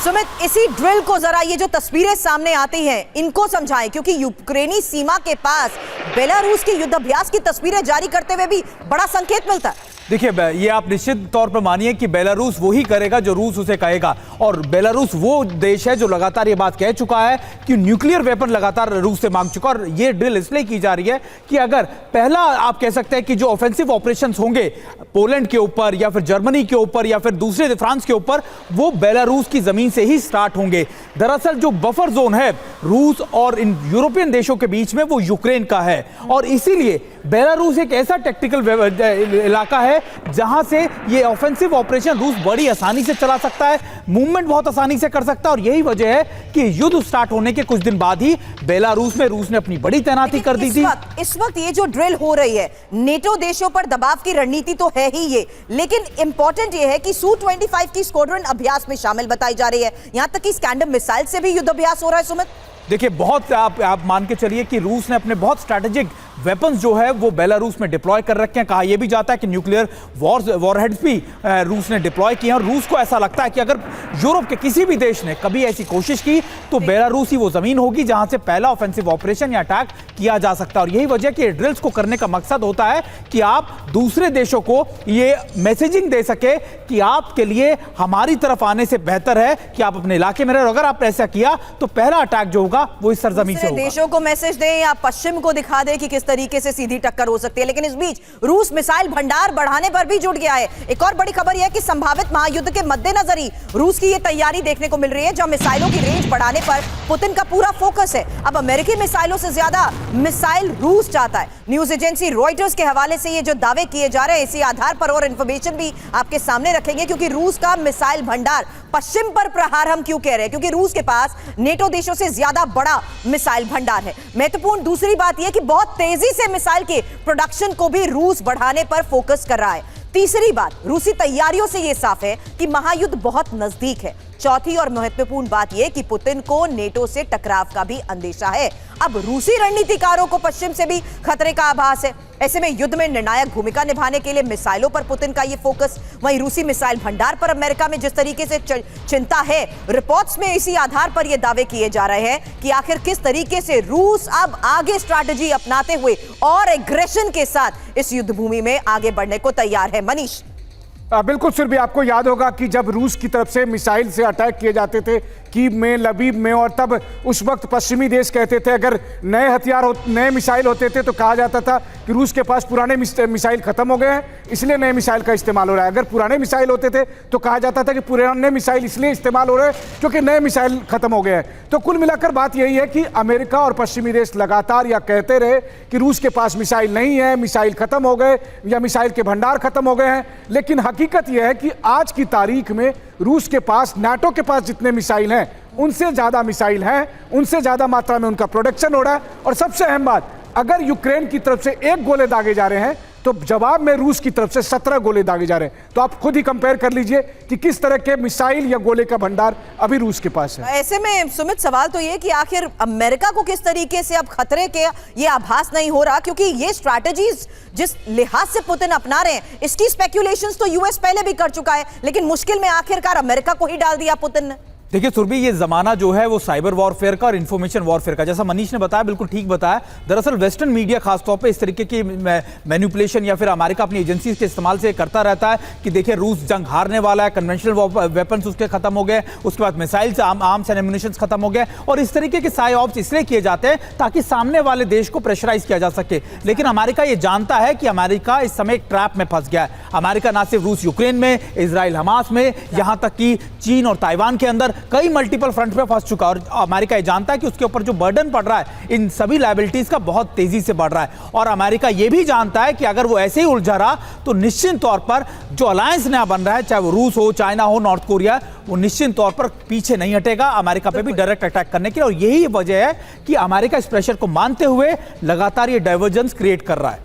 सुमित, इसी ड्रिल को जरा ये जो तस्वीरें सामने आती हैं इनको समझाएं, क्योंकि यूक्रेनी सीमा के पास बेलारूस के युद्धाभ्यास की तस्वीरें जारी करते हुए भी बड़ा संकेत मिलता है। देखिए, ये आप निश्चित तौर पर मानिए कि बेलारूस वही करेगा जो रूस उसे कहेगा, और बेलारूस वो देश है जो लगातार ये बात कह चुका है कि न्यूक्लियर वेपन लगातार रूस से मांग चुका है। और ये ड्रिल इसलिए की जा रही है कि अगर पहला आप कह सकते हैं कि जो ऑफेंसिव ऑपरेशंस होंगे पोलैंड के ऊपर या फिर जर्मनी के ऊपर या फिर दूसरे फ्रांस के ऊपर, वो बेलारूस की जमीन से ही स्टार्ट होंगे। दरअसल जो बफर जोन है रूस और इन यूरोपियन देशों के बीच में वो यूक्रेन का है, और इसीलिए बेलारूस एक ऐसा टेक्टिकल इलाका है जहां से ये ऑफेंसिव ऑपरेशन रूस बड़ी आसानी से चला सकता है, मूवमेंट बहुत आसानी से कर सकता है। और यही वजह है कि युद्ध स्टार्ट होने के कुछ दिन बाद ही बेलारूस में रूस ने अपनी बड़ी तैनाती कर दी थी। इस वक्त ये जो ड्रिल हो रही है, नेटो देशों पर दबाव की रणनीति तो है ही ये, लेकिन इंपॉर्टेंट ये है कि Su-25 की स्क्वाड्रन अभ्यास में शामिल बताई जा रही है। यहां तक कि स्कैंडम मिसाइल से भी युद्धाभ्यास हो रहा है। सुमित, देखिए, बहुत आप मान के चलिए कि रूस ने अपने बहुत स्ट्रैटेजिक वेपन्स जो है वो बेलारूस में डिप्लॉय कर रखे हैं। कहा यह भी जाता है कि न्यूक्लियर वॉरहेड्स भी रूस ने डिप्लॉय किए हैं, और रूस को ऐसा लगता है कि अगर यूरोप के किसी भी देश ने कभी ऐसी कोशिश की तो बेलारूस ही वो जमीन होगी जहां से पहला ऑफेंसिव ऑपरेशन या अटैक किया जा सकता है। और यही वजह कि ड्रिल्स को करने का मकसद होता है कि आप दूसरे देशों को ये मैसेजिंग दे सके कि आपके लिए हमारी तरफ आने से बेहतर है कि आप अपने इलाके में रहे। अगर आप ऐसा किया तो पहला अटैक जो होगा वो इस सरजमीन से होगा। देशों को मैसेज दें या पश्चिम को दिखा दें कि किस तरीके से सीधी टक्कर हो सकती है। लेकिन इस बीच रूस मिसाइल भंडार बढ़ाने पर भी जुट गया है। एक और बड़ी खबर यह है कि संभावित महायुद्ध के मद्देनजर ही रूस की यह तैयारी देखने को मिल रही है, जहां मिसाइलों की रेंज बढ़ाने पर पुतिन का पूरा फोकस है। अब अमेरिकी मिसाइलों से ज्यादा मिसाइल रूस चाहता है। न्यूज एजेंसी रॉयटर्स के हवाले से ये जो दावे किए जा रहे हैं, इसी आधार पर और इंफॉर्मेशन भी आपके सामने रखेंगे, क्योंकि रूस का मिसाइल भंडार, पश्चिम पर प्रहार हम क्यों कह रहे हैं, क्योंकि रूस के पास नेटो देशों से ज्यादा बड़ा मिसाइल भंडार है। महत्वपूर्ण दूसरी बात यह कि बहुत तेजी से मिसाइल के प्रोडक्शन को भी रूस बढ़ाने पर फोकस कर रहा है। तीसरी बात, रूसी तैयारियों से यह साफ है कि महायुद्ध बहुत नजदीक है। चौथी और महत्वपूर्ण बात यह कि पुतिन को नेटो से टकराव का भी अंदेशा है। अब रूसी रणनीतिकारों को पश्चिम से भी खतरे का आभास है। ऐसे में युद्ध में निर्णायक भूमिका निभाने के लिए मिसाइलों पर पुतिन का यह फोकस, वहीं रूसी मिसाइल भंडार पर अमेरिका में जिस तरीके से चिंता है, रिपोर्ट्स में इसी आधार पर यह दावे किए जा रहे हैं कि आखिर किस तरीके से रूस अब आगे स्ट्रैटेजी अपनाते हुए और एग्रेशन के साथ इस युद्ध भूमि में आगे बढ़ने को तैयार है। मनीष, बिल्कुल सर, भी आपको याद होगा कि जब रूस की तरफ से मिसाइल से अटैक किए जाते थे कीव में, लबीब में, और तब उस वक्त पश्चिमी देश कहते थे अगर नए हथियार नए मिसाइल होते थे तो कहा जाता था कि रूस के पास पुराने मिसाइल खत्म हो गए हैं, इसलिए नए मिसाइल का इस्तेमाल हो रहा है। अगर पुराने मिसाइल होते थे तो कहा जाता था कि पुराने मिसाइल इसलिए इस्तेमाल हो रहे हैं क्योंकि नए मिसाइल खत्म हो गए हैं। तो कुल मिलाकर बात यही है कि अमेरिका और पश्चिमी देश लगातार यह कहते रहे कि रूस के पास मिसाइल नहीं है, मिसाइल खत्म हो गए या मिसाइल के भंडार खत्म हो गए हैं। लेकिन हकीकत यह है कि आज की तारीख में रूस के पास, नाटो के पास जितने मिसाइल हैं उनसे ज्यादा मिसाइल हैं, उनसे ज्यादा मात्रा में उनका प्रोडक्शन हो रहा है। और सबसे अहम बात, अगर यूक्रेन की तरफ से 1 गोले दागे जा रहे हैं तो जवाब में रूस की तरफ से 17 गोले दागे जा रहे हैं। तो आप खुद ही कंपेयर कर लीजिए कि किस तरह के मिसाइल या गोले का भंडार अभी रूस के पास है। ऐसे में सुमित, सवाल तो ये कि आखिर अमेरिका को किस तरीके से अब खतरे के ये आभास नहीं हो रहा, क्योंकि ये स्ट्रैटेजीज जिस लिहाज से पुतिन अपना रहे हैं, इसकी स्पेक्यूलेशंस तो यूएस पहले भी कर चुका है, लेकिन मुश्किल में आखिरकार अमेरिका को ही डाल दिया पुतिन ने। देखिए सुरभि, ये जमाना जो है वो साइबर वॉरफेयर का और इंफॉर्मेशन वॉरफेयर का, जैसा मनीष ने बताया, बिल्कुल ठीक बताया। दरअसल वेस्टर्न मीडिया खासतौर पे इस तरीके की मैनिपुलेशन या फिर अमेरिका अपनी एजेंसी के इस्तेमाल से करता रहता है कि देखिए रूस जंग हारने वाला है, कन्वेंशनल वेपन्स उसके खत्म हो गए, उसके बाद मिसाइल्स, आर्म्स एंड एम्यूनिशन खत्म हो गए, और इस तरीके के साइऑप्स इसलिए किए जाते हैं ताकि सामने वाले देश को प्रेशराइज किया जा सके। लेकिन अमेरिका ये जानता है कि अमेरिका इस समय एक ट्रैप में फंस गया है। अमेरिका ना सिर्फ रूस यूक्रेन में, इजराइल हमास में, यहां तक कि चीन और ताइवान के अंदर कई मल्टीपल फ्रंट पे फंस चुका, और अमेरिका ये जानता है कि उसके ऊपर जो बर्डन पड़ रहा है इन सभी लायबिलिटीज का बहुत तेजी से बढ़ रहा है। और अमेरिका ये भी जानता है कि अगर वो ऐसे ही उलझा रहा तो निश्चित तौर पर जो अलायंस नया बन रहा है, चाहे वो रूस हो, चाइना हो, नॉर्थ कोरिया, वो निश्चित तौर पर पीछे नहीं हटेगा अमेरिका पे भी डायरेक्ट अटैक करने के लिए। और यही वजह है कि अमेरिका इस प्रेशर को मानते हुए लगातार ये डाइवर्जेंस क्रिएट कर रहा है।